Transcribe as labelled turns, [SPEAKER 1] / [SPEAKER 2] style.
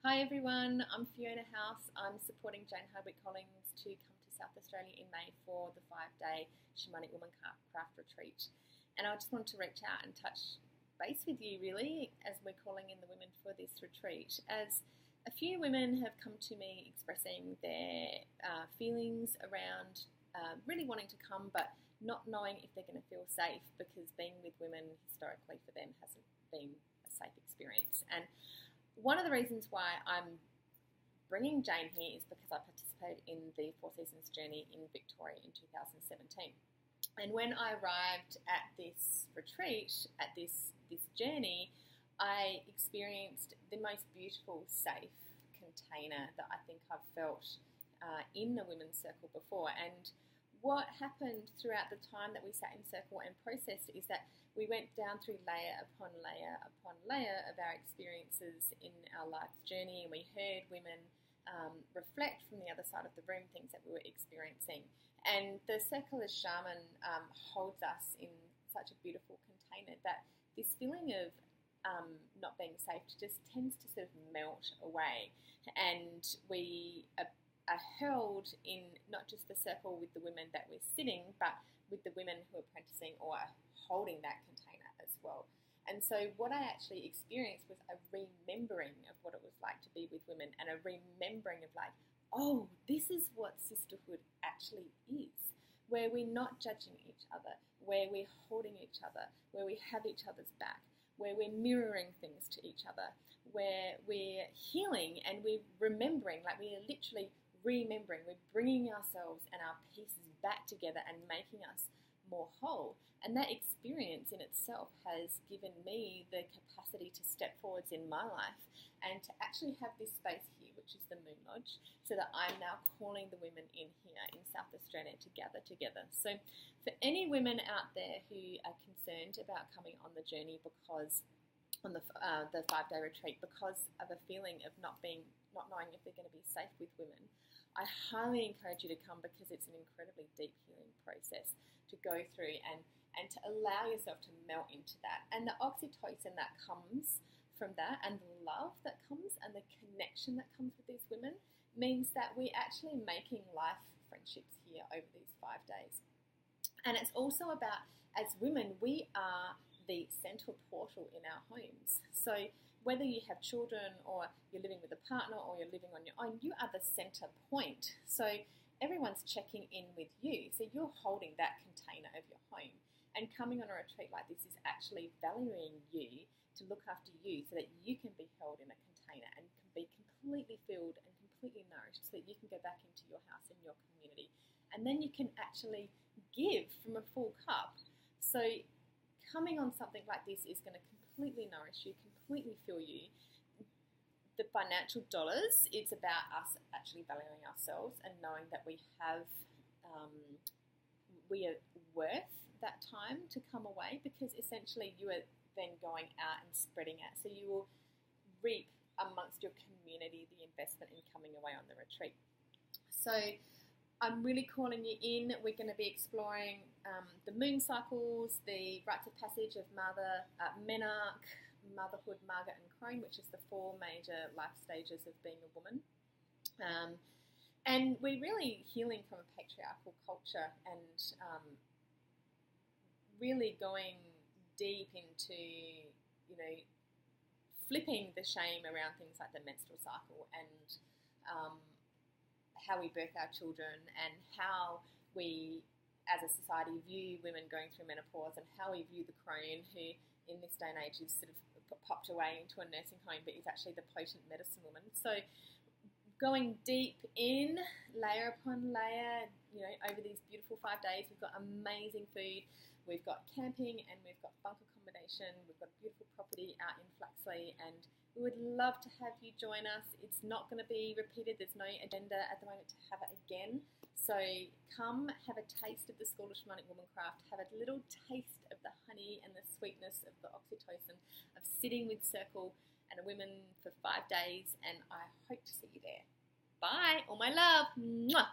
[SPEAKER 1] Hi everyone, I'm Fiona House. I'm supporting Jane Hardwick Collins to come to South Australia in May for the 5-day Shamanic Womancraft retreat. And I just wanted to reach out and touch base with you really as we're calling in the women for this retreat, as a few women have come to me expressing their feelings around really wanting to come but not knowing if they're going to feel safe, because being with women historically for them hasn't been a safe experience. And one of the reasons why I'm bringing Jane here is because I participated in the Four Seasons journey in Victoria in 2017. And when I arrived at this retreat, at this journey, I experienced the most beautiful, safe container that I think I've felt in a women's circle before. And what happened throughout the time that we sat in circle and processed is that we went down through layer upon layer upon layer of our experiences in our life's journey, and we heard women reflect from the other side of the room things that we were experiencing. And the circle as shaman holds us in such a beautiful container that this feeling of not being safe just tends to sort of melt away, and we are held in not just the circle with the women that we're sitting, but with the women who are apprenticing or are holding that container as well. And so what I actually experienced was a remembering of what it was like to be with women, and a remembering of like, oh, this is what sisterhood actually is, where we're not judging each other, where we're holding each other, where we have each other's back, where we're mirroring things to each other, where we're healing and we're remembering, like we are literally remembering, we're bringing ourselves and our pieces back together and making us more whole. And that experience in itself has given me the capacity to step forwards in my life and to actually have this space here, which is the Moon Lodge, so that I'm now calling the women in here in South Australia to gather together. So for any women out there who are concerned about coming on the journey because on the 5-day retreat because of a feeling of not knowing if they're going to be safe with women, I highly encourage you to come, because it's an incredibly deep healing process to go through and to allow yourself to melt into that. And the oxytocin that comes from that, and the love that comes, and the connection that comes with these women, means that we're actually making life friendships here over these 5 days. And it's also about, as women, we are the central portal in our homes. So whether you have children or you're living with a partner or you're living on your own, you are the center point. So everyone's checking in with you. So you're holding that container of your home. And coming on a retreat like this is actually valuing you to look after you so that you can be held in a container and can be completely filled and completely nourished, so that you can go back into your house and your community. And then you can actually give from a full cup. So coming on something like this is going to completely nourish you, completely fill you. The financial dollars, it's about us actually valuing ourselves and knowing that we have, we are worth that time to come away, because essentially you are then going out and spreading out. So you will reap amongst your community the investment in coming away on the retreat. So I'm really calling you in. We're going to be exploring the moon cycles, the rites of passage of menarche, motherhood, marga and crone, which is the 4 major life stages of being a woman. And we're really healing from a patriarchal culture and really going deep into, flipping the shame around things like the menstrual cycle and how we birth our children, and how we as a society view women going through menopause, and how we view the crone, who in this day and age is sort of popped away into a nursing home but is actually the potent medicine woman. So going deep in, layer upon layer, over these beautiful 5 days. We've got amazing food, we've got camping, and we've got bunk accommodation. We've got a beautiful property out in Flaxley, and we would love to have you join us. It's not going to be repeated. There's no agenda at the moment to have it again. So come have a taste of the school of Shamanic Womancraft, have a little taste of the honey and the sweetness of the oxytocin of sitting with Circle and a women for 5 days, and I hope to see you there. Bye, all my love. Mwah.